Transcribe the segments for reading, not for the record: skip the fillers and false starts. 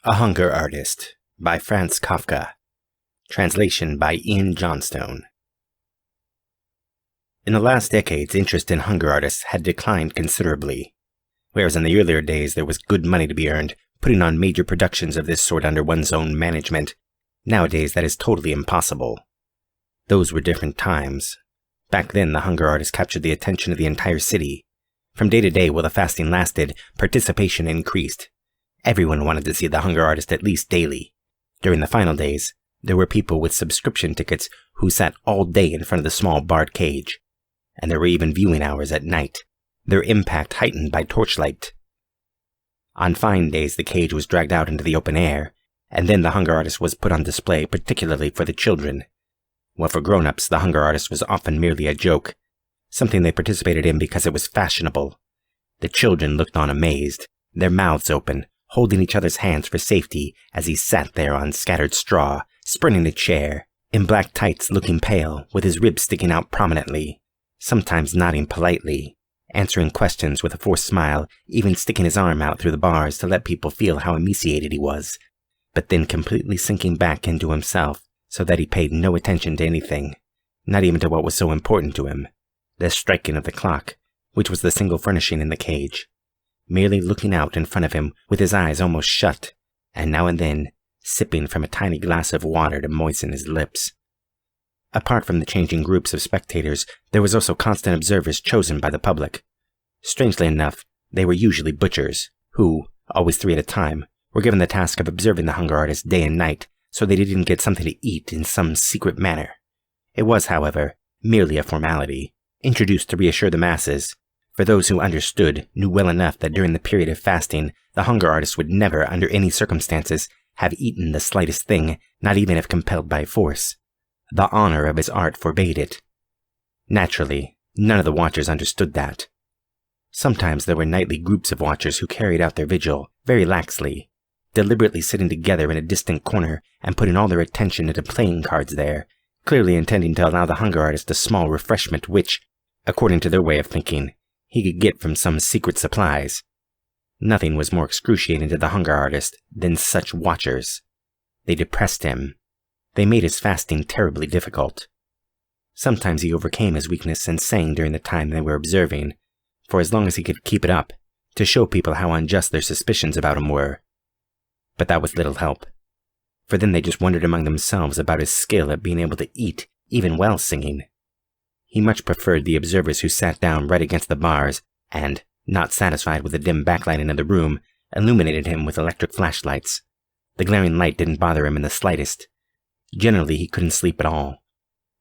A Hunger Artist by Franz Kafka. Translation by Ian Johnstone. In the last decades, interest in hunger artists had declined considerably. Whereas in the earlier days there was good money to be earned putting on major productions of this sort under one's own management, nowadays that is totally impossible. Those were different times. Back then the hunger artists captured the attention of the entire city. From day to day while the fasting lasted, participation increased. Everyone wanted to see the hunger artist at least daily. During the final days, there were people with subscription tickets who sat all day in front of the small barred cage. And there were even viewing hours at night, their impact heightened by torchlight. On fine days, the cage was dragged out into the open air, and then the hunger artist was put on display particularly for the children. While for grown-ups, the hunger artist was often merely a joke, something they participated in because it was fashionable. The children looked on amazed, their mouths open, holding each other's hands for safety as he sat there on scattered straw, spurning a chair, in black tights looking pale, with his ribs sticking out prominently, sometimes nodding politely, answering questions with a forced smile, even sticking his arm out through the bars to let people feel how emaciated he was, but then completely sinking back into himself so that he paid no attention to anything, not even to what was so important to him, the striking of the clock, which was the single furnishing in the cage, merely looking out in front of him with his eyes almost shut, and now and then sipping from a tiny glass of water to moisten his lips. Apart from the changing groups of spectators, there was also constant observers chosen by the public. Strangely enough, they were usually butchers, who, always 3 at a time, were given the task of observing the hunger artist day and night so they didn't get something to eat in some secret manner. It was, however, merely a formality, introduced to reassure the masses, for those who understood knew well enough that during the period of fasting, the hunger artist would never, under any circumstances, have eaten the slightest thing, not even if compelled by force. The honor of his art forbade it. Naturally, none of the watchers understood that. Sometimes there were nightly groups of watchers who carried out their vigil very laxly, deliberately sitting together in a distant corner and putting all their attention into playing cards there, clearly intending to allow the hunger artist a small refreshment which, according to their way of thinking, he could get from some secret supplies. Nothing was more excruciating to the hunger artist than such watchers. They depressed him. They made his fasting terribly difficult. Sometimes he overcame his weakness and sang during the time they were observing, for as long as he could keep it up, to show people how unjust their suspicions about him were. But that was little help, for then they just wondered among themselves about his skill at being able to eat even while singing. He much preferred the observers who sat down right against the bars and, not satisfied with the dim backlighting of the room, illuminated him with electric flashlights. The glaring light didn't bother him in the slightest. Generally, he couldn't sleep at all,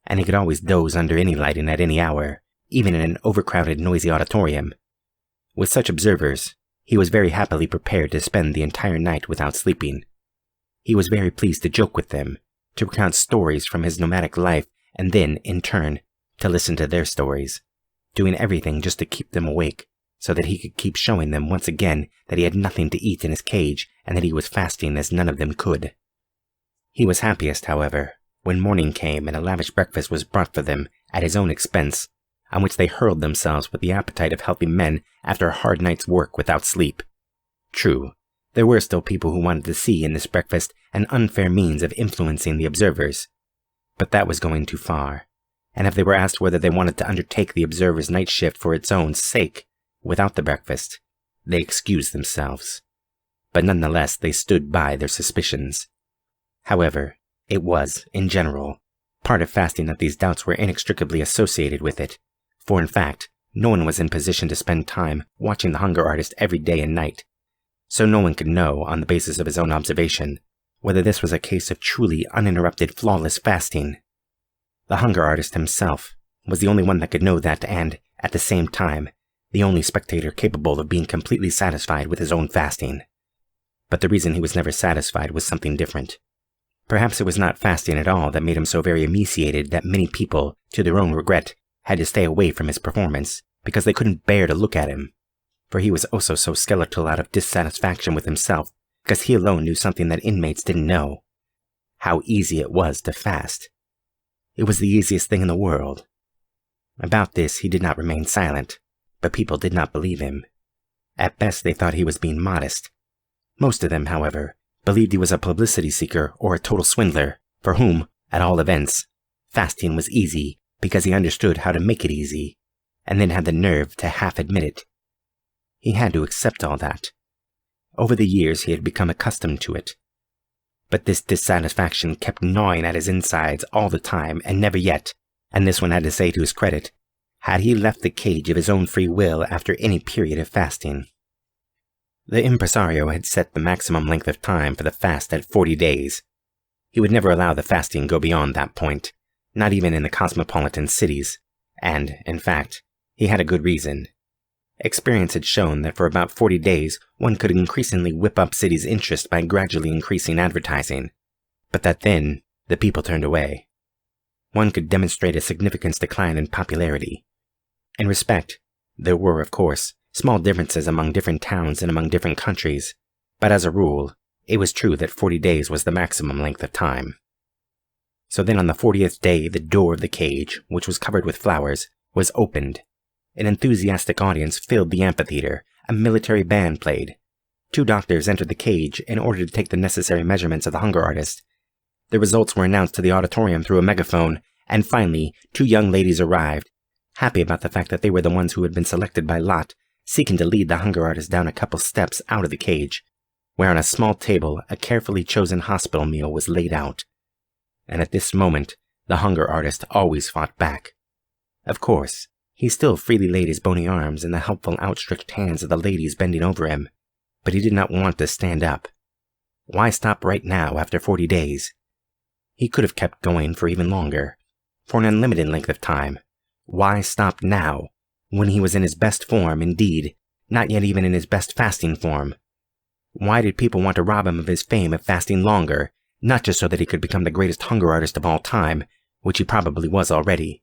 and he could always doze under any lighting at any hour, even in an overcrowded, noisy auditorium. With such observers, he was very happily prepared to spend the entire night without sleeping. He was very pleased to joke with them, to recount stories from his nomadic life, and then, in turn, to listen to their stories, doing everything just to keep them awake, so that he could keep showing them once again that he had nothing to eat in his cage and that he was fasting as none of them could. He was happiest, however, when morning came and a lavish breakfast was brought for them at his own expense, on which they hurled themselves with the appetite of healthy men after a hard night's work without sleep. True, there were still people who wanted to see in this breakfast an unfair means of influencing the observers, but that was going too far, and if they were asked whether they wanted to undertake the observers' night shift for its own sake, without the breakfast, they excused themselves. But nonetheless they stood by their suspicions. However, it was, in general, part of fasting that these doubts were inextricably associated with it, for in fact, no one was in position to spend time watching the hunger artist every day and night, so no one could know, on the basis of his own observation, whether this was a case of truly uninterrupted, flawless fasting. The hunger artist himself was the only one that could know that and, at the same time, the only spectator capable of being completely satisfied with his own fasting. But the reason he was never satisfied was something different. Perhaps it was not fasting at all that made him so very emaciated that many people, to their own regret, had to stay away from his performance because they couldn't bear to look at him, for he was also so skeletal out of dissatisfaction with himself because he alone knew something that inmates didn't know: how easy it was to fast. It was the easiest thing in the world. About this he did not remain silent, but people did not believe him. At best they thought he was being modest. Most of them, however, believed he was a publicity seeker or a total swindler, for whom, at all events, fasting was easy because he understood how to make it easy, and then had the nerve to half admit it. He had to accept all that. Over the years he had become accustomed to it. But this dissatisfaction kept gnawing at his insides all the time, and never yet, and this one had to say to his credit, had he left the cage of his own free will after any period of fasting. The impresario had set the maximum length of time for the fast at 40 days. He would never allow the fasting go beyond that point, not even in the cosmopolitan cities, and, in fact, he had a good reason. Experience had shown that for about 40 days one could increasingly whip up cities' interest by gradually increasing advertising, but that then the people turned away. One could demonstrate a significant decline in popularity. In respect, there were, of course, small differences among different towns and among different countries, but as a rule, it was true that 40 days was the maximum length of time. So then on the 40th day, the door of the cage, which was covered with flowers, was opened. An enthusiastic audience filled the amphitheater. A military band played. 2 doctors entered the cage in order to take the necessary measurements of the hunger artist. The results were announced to the auditorium through a megaphone, and finally 2 young ladies arrived, happy about the fact that they were the ones who had been selected by lot, seeking to lead the hunger artist down a couple steps out of the cage, where on a small table a carefully chosen hospital meal was laid out. And at this moment, the hunger artist always fought back. Of course, he still freely laid his bony arms in the helpful outstretched hands of the ladies bending over him, but he did not want to stand up. Why stop right now after 40 days? He could have kept going for even longer, for an unlimited length of time. Why stop now, when he was in his best form, indeed, not yet even in his best fasting form? Why did people want to rob him of his fame of fasting longer, not just so that he could become the greatest hunger artist of all time, which he probably was already,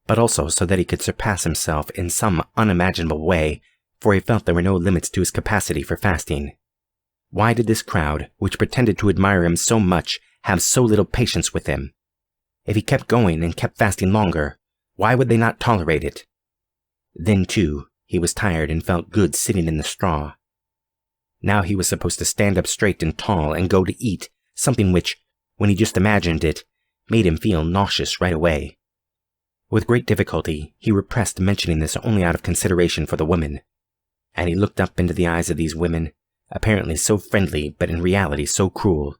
but also so that he could surpass himself in some unimaginable way, for he felt there were no limits to his capacity for fasting? Why did this crowd, which pretended to admire him so much, have so little patience with him? If he kept going and kept fasting longer, why would they not tolerate it? Then, too, he was tired and felt good sitting in the straw. Now he was supposed to stand up straight and tall and go to eat, something which, when he just imagined it, made him feel nauseous right away. With great difficulty, he repressed mentioning this only out of consideration for the women, and he looked up into the eyes of these women, apparently so friendly but in reality so cruel,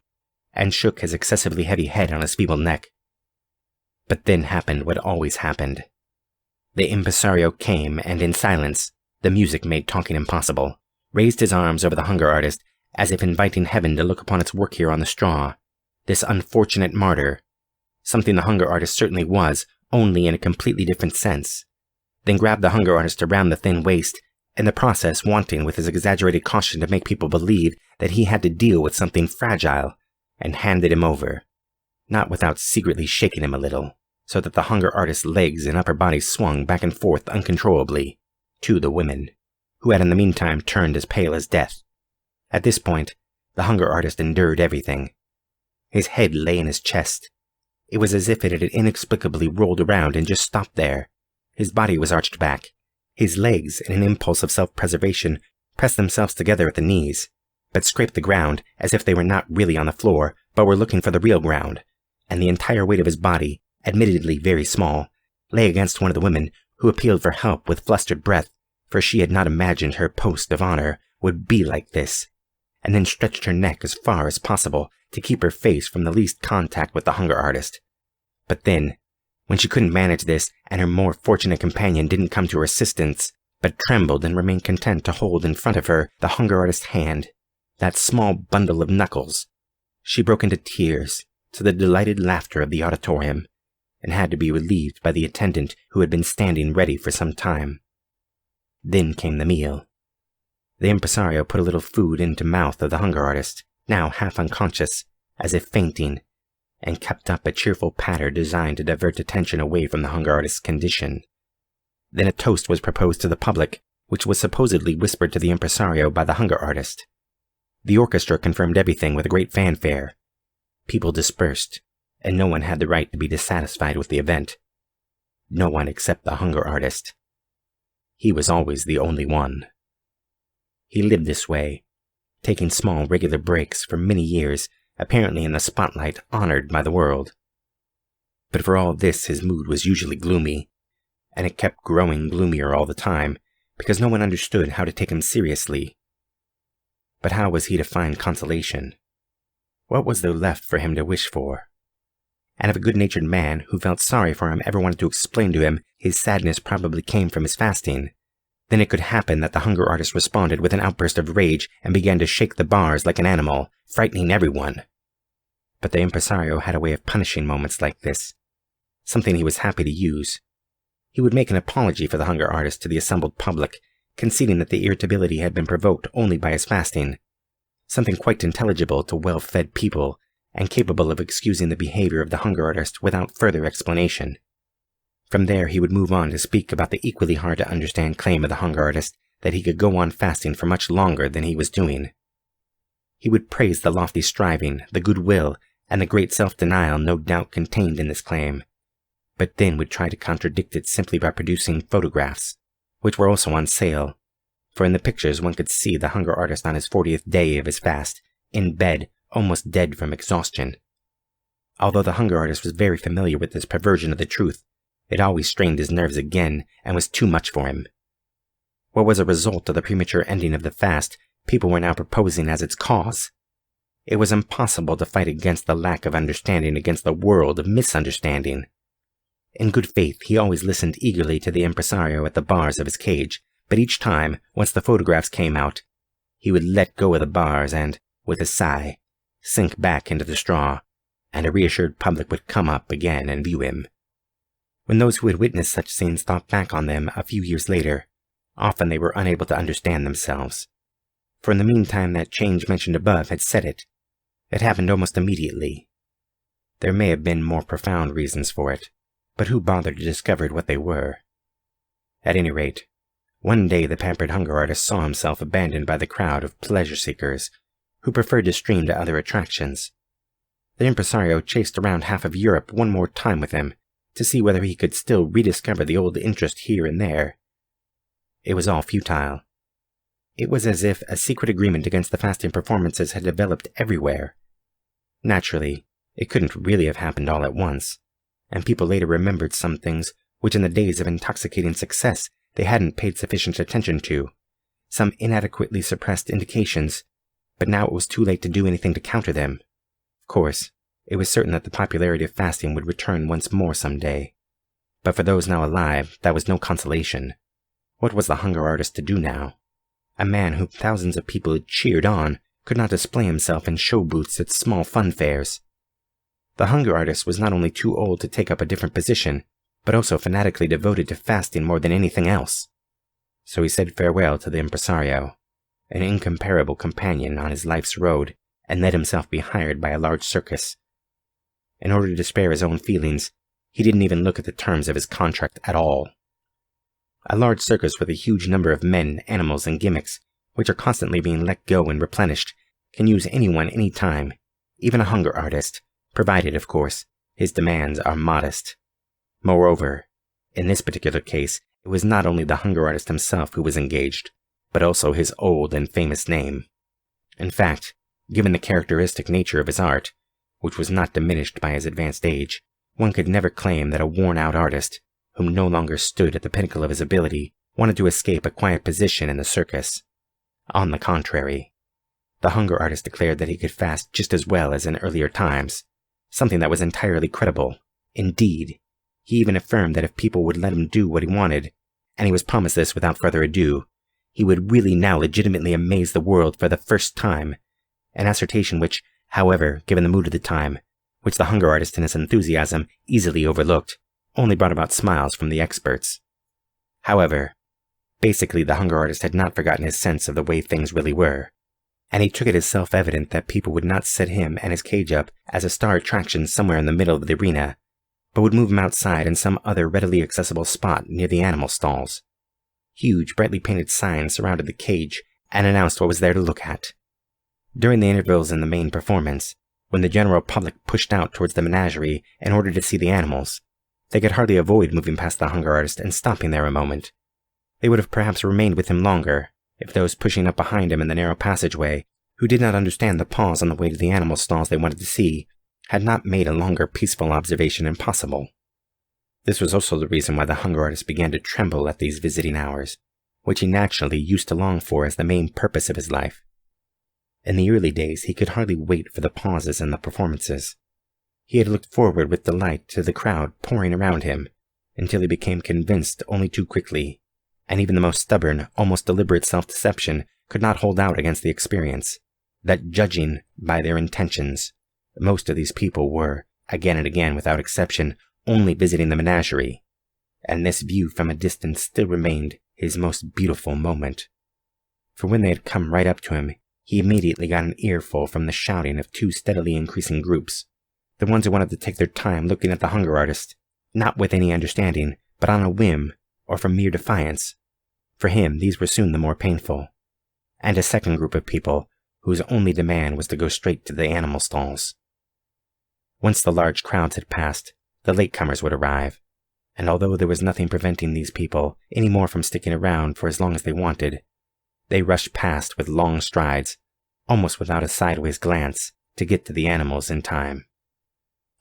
and shook his excessively heavy head on his feeble neck. But then happened what always happened. The impresario came, and in silence, the music made talking impossible, raised his arms over the hunger artist, as if inviting heaven to look upon its work here on the straw, this unfortunate martyr, something the hunger artist certainly was, only in a completely different sense, then grabbed the hunger artist around the thin waist, in the process wanting with his exaggerated caution to make people believe that he had to deal with something fragile, and handed him over, not without secretly shaking him a little, so that the hunger artist's legs and upper body swung back and forth uncontrollably, to the women, who had in the meantime turned as pale as death. At this point, the hunger artist endured everything. His head lay in his chest. It was as if it had inexplicably rolled around and just stopped there. His body was arched back. His legs, in an impulse of self-preservation, pressed themselves together at the knees, but scraped the ground as if they were not really on the floor, but were looking for the real ground, and the entire weight of his body, admittedly very small, lay against one of the women, who appealed for help with flustered breath, for she had not imagined her post of honor would be like this, and then stretched her neck as far as possible to keep her face from the least contact with the hunger artist. But then, when she couldn't manage this, and her more fortunate companion didn't come to her assistance, but trembled and remained content to hold in front of her the hunger artist's hand, that small bundle of knuckles, she broke into tears, to the delighted laughter of the auditorium, and had to be relieved by the attendant who had been standing ready for some time. Then came the meal. The impresario put a little food into mouth of the hunger artist, now half unconscious, as if fainting, and kept up a cheerful patter designed to divert attention away from the hunger artist's condition. Then a toast was proposed to the public, which was supposedly whispered to the impresario by the hunger artist. The orchestra confirmed everything with a great fanfare. People dispersed, and no one had the right to be dissatisfied with the event. No one except the hunger artist. He was always the only one. He lived this way, taking small, regular breaks for many years, apparently in the spotlight, honored by the world. But for all this, his mood was usually gloomy, and it kept growing gloomier all the time, because no one understood how to take him seriously. But how was he to find consolation? What was there left for him to wish for? And if a good-natured man who felt sorry for him ever wanted to explain to him his sadness probably came from his fasting, then it could happen that the hunger artist responded with an outburst of rage and began to shake the bars like an animal, frightening everyone. But the impresario had a way of punishing moments like this, something he was happy to use. He would make an apology for the hunger artist to the assembled public, conceding that the irritability had been provoked only by his fasting, something quite intelligible to well-fed people, and capable of excusing the behavior of the hunger artist without further explanation. From there he would move on to speak about the equally hard-to-understand claim of the hunger artist that he could go on fasting for much longer than he was doing. He would praise the lofty striving, the goodwill, and the great self-denial no doubt contained in this claim, but then would try to contradict it simply by producing photographs, which were also on sale, for in the pictures one could see the hunger artist on his 40th day of his fast, in bed, almost dead from exhaustion. Although the hunger artist was very familiar with this perversion of the truth, it always strained his nerves again and was too much for him. What was a result of the premature ending of the fast, people were now proposing as its cause. It was impossible to fight against the lack of understanding against the world of misunderstanding. In good faith, he always listened eagerly to the impresario at the bars of his cage, but each time, once the photographs came out, he would let go of the bars and, with a sigh, sink back into the straw, and a reassured public would come up again and view him. When those who had witnessed such scenes thought back on them a few years later, often they were unable to understand themselves. For in the meantime that change mentioned above had set it. It happened almost immediately. There may have been more profound reasons for it, but who bothered to discover what they were? At any rate, one day the pampered hunger artist saw himself abandoned by the crowd of pleasure-seekers who preferred to stream to other attractions. The impresario chased around half of Europe one more time with him to see whether he could still rediscover the old interest here and there. It was all futile. It was as if a secret agreement against the fasting performances had developed everywhere. Naturally, it couldn't really have happened all at once, and people later remembered some things which in the days of intoxicating success they hadn't paid sufficient attention to, some inadequately suppressed indications, but now it was too late to do anything to counter them. Of course, it was certain that the popularity of fasting would return once more some day. But for those now alive, that was no consolation. What was the hunger artist to do now? A man whom thousands of people had cheered on could not display himself in show booths at small fun fairs. The hunger artist was not only too old to take up a different position, but also fanatically devoted to fasting more than anything else. So he said farewell to the impresario, an incomparable companion on his life's road, and let himself be hired by a large circus. In order to spare his own feelings, he didn't even look at the terms of his contract at all. A large circus with a huge number of men, animals, and gimmicks, which are constantly being let go and replenished, can use anyone any time, even a hunger artist, provided, of course, his demands are modest. Moreover, in this particular case, it was not only the hunger artist himself who was engaged, but also his old and famous name. In fact, given the characteristic nature of his art, which was not diminished by his advanced age, one could never claim that a worn-out artist, whom no longer stood at the pinnacle of his ability, wanted to escape a quiet position in the circus. On the contrary, the hunger artist declared that he could fast just as well as in earlier times, something that was entirely credible. Indeed, he even affirmed that if people would let him do what he wanted, and he was promised this without further ado, he would really now legitimately amaze the world for the first time, an assertion which, however, given the mood of the time, which the hunger artist in his enthusiasm easily overlooked, only brought about smiles from the experts. However, basically the hunger artist had not forgotten his sense of the way things really were, and he took it as self-evident that people would not set him and his cage up as a star attraction somewhere in the middle of the arena, but would move him outside in some other readily accessible spot near the animal stalls. Huge, brightly painted signs surrounded the cage and announced what was there to look at. During the intervals in the main performance, when the general public pushed out towards the menagerie in order to see the animals, they could hardly avoid moving past the hunger artist and stopping there a moment. They would have perhaps remained with him longer, if those pushing up behind him in the narrow passageway, who did not understand the pause on the way to the animal stalls they wanted to see, had not made a longer peaceful observation impossible. This was also the reason why the hunger artist began to tremble at these visiting hours, which he naturally used to long for as the main purpose of his life. In the early days, he could hardly wait for the pauses and the performances. He had looked forward with delight to the crowd pouring around him, until he became convinced only too quickly, and even the most stubborn, almost deliberate self-deception could not hold out against the experience, that judging by their intentions, most of these people were, again and again without exception, only visiting the menagerie, and this view from a distance still remained his most beautiful moment. For when they had come right up to him, he immediately got an earful from the shouting of two steadily increasing groups, the ones who wanted to take their time looking at the hunger artist, not with any understanding, but on a whim, or from mere defiance. For him, these were soon the more painful. And a second group of people, whose only demand was to go straight to the animal stalls. Once the large crowds had passed, the latecomers would arrive, and although there was nothing preventing these people any more from sticking around for as long as they wanted, they rushed past with long strides, almost without a sideways glance, to get to the animals in time.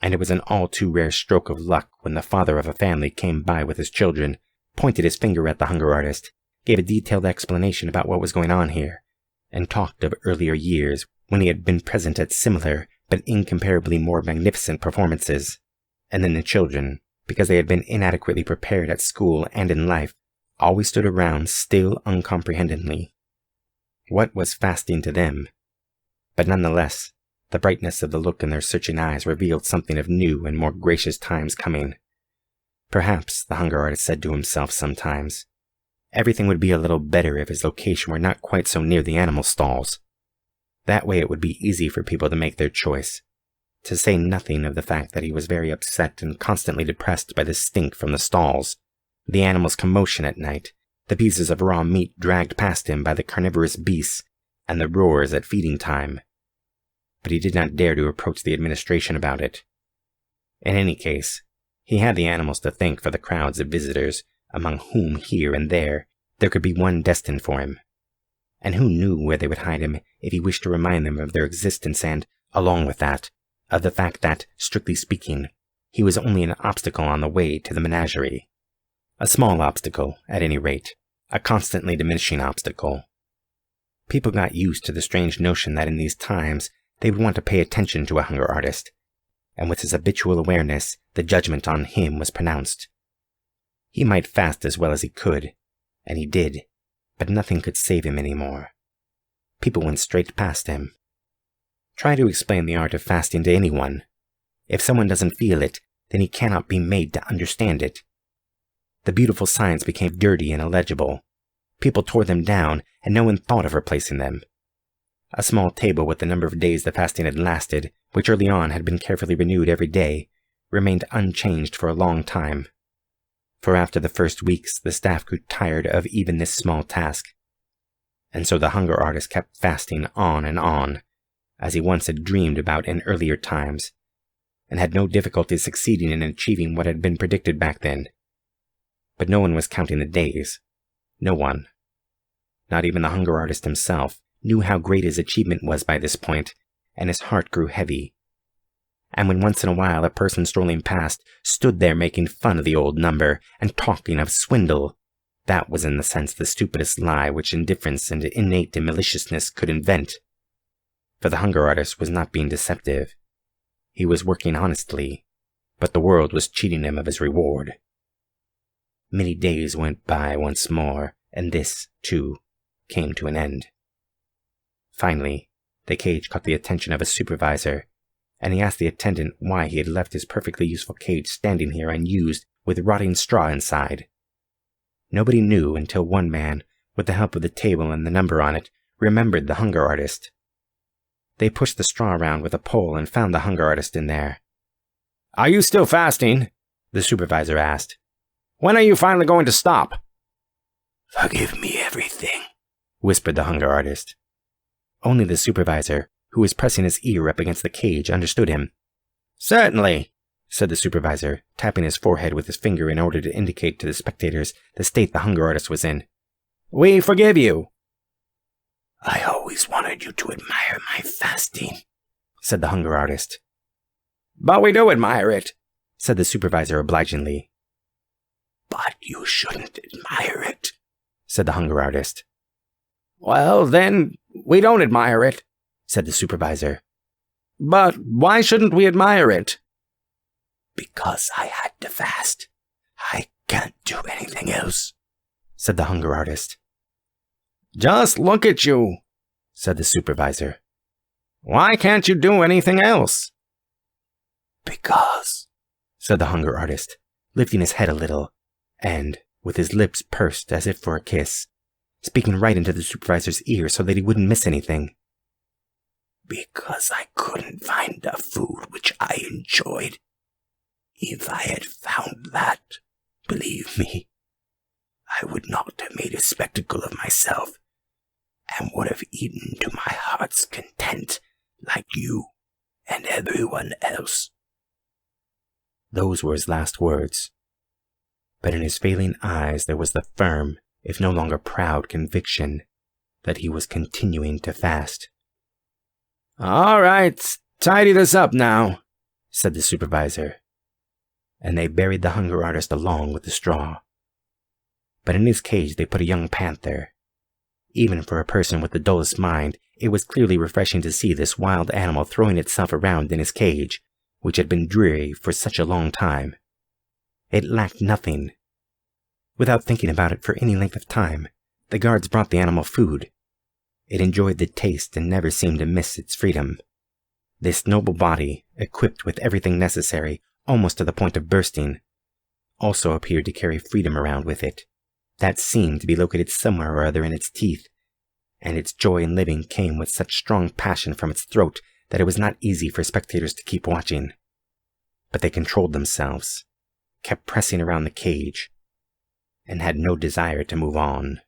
And it was an all too rare stroke of luck when the father of a family came by with his children, pointed his finger at the hunger artist, gave a detailed explanation about what was going on here, and talked of earlier years when he had been present at similar but incomparably more magnificent performances, and then the children, because they had been inadequately prepared at school and in life, always stood around still uncomprehendingly. What was fasting to them? But nonetheless, the brightness of the look in their searching eyes revealed something of new and more gracious times coming. Perhaps, the hunger artist said to himself sometimes, everything would be a little better if his location were not quite so near the animal stalls. That way it would be easy for people to make their choice, to say nothing of the fact that he was very upset and constantly depressed by the stink from the stalls, the animals' commotion at night, the pieces of raw meat dragged past him by the carnivorous beasts, and the roars at feeding time. But he did not dare to approach the administration about it. In any case, he had the animals to thank for the crowds of visitors, among whom here and there could be one destined for him. And who knew where they would hide him if he wished to remind them of their existence and, along with that, of the fact that, strictly speaking, he was only an obstacle on the way to the menagerie. A small obstacle, at any rate, a constantly diminishing obstacle. People got used to the strange notion that in these times they would want to pay attention to a hunger artist, and with his habitual awareness, the judgment on him was pronounced. He might fast as well as he could, and he did, but nothing could save him any more. People went straight past him. Try to explain the art of fasting to anyone. If someone doesn't feel it, then he cannot be made to understand it. The beautiful signs became dirty and illegible. People tore them down, and no one thought of replacing them. A small table with the number of days the fasting had lasted, which early on had been carefully renewed every day, remained unchanged for a long time. For after the first weeks, the staff grew tired of even this small task. And so the hunger artist kept fasting on and on, as he once had dreamed about in earlier times, and had no difficulty succeeding in achieving what had been predicted back then. But no one was counting the days. No one. Not even the hunger artist himself knew how great his achievement was by this point, and his heart grew heavy. And when once in a while a person strolling past stood there making fun of the old number and talking of swindle, that was in the sense the stupidest lie which indifference and innate maliciousness could invent. For the hunger artist was not being deceptive. He was working honestly, but the world was cheating him of his reward. Many days went by once more, and this, too, came to an end. Finally, the cage caught the attention of a supervisor, and he asked the attendant why he had left his perfectly useful cage standing here unused with rotting straw inside. Nobody knew until one man, with the help of the table and the number on it, remembered the hunger artist. They pushed the straw around with a pole and found the hunger artist in there. "Are you still fasting?" the supervisor asked. "When are you finally going to stop?" "Forgive me everything," whispered the hunger artist. Only the supervisor, who was pressing his ear up against the cage, understood him. "Certainly," said the supervisor, tapping his forehead with his finger in order to indicate to the spectators the state the hunger artist was in. "We forgive you." I always wanted you to admire my fasting, said the hunger artist. But we do admire it, said the supervisor obligingly. But you shouldn't admire it, said the hunger artist. Well, then, we don't admire it, said the supervisor. But why shouldn't we admire it? Because I had to fast. I can't do anything else, said the hunger artist. Just look at you, said the supervisor. Why can't you do anything else? Because, said the hunger artist, lifting his head a little, and, with his lips pursed as if for a kiss, speaking right into the supervisor's ear so that he wouldn't miss anything. Because I couldn't find a food which I enjoyed. If I had found that, believe me, I would not have made a spectacle of myself, and would have eaten to my heart's content, like you and everyone else. Those were his last words, but in his failing eyes there was the firm, if no longer proud, conviction that he was continuing to fast. All right, tidy this up now, said the supervisor, and they buried the hunger artist along with the straw. But in his cage they put a young panther. Even for a person with the dullest mind, it was clearly refreshing to see this wild animal throwing itself around in his cage, which had been dreary for such a long time. It lacked nothing. Without thinking about it for any length of time, the guards brought the animal food. It enjoyed the taste and never seemed to miss its freedom. This noble body, equipped with everything necessary, almost to the point of bursting, also appeared to carry freedom around with it. That seemed to be located somewhere or other in its teeth, and its joy in living came with such strong passion from its throat that it was not easy for spectators to keep watching. But they controlled themselves, kept pressing around the cage, and had no desire to move on.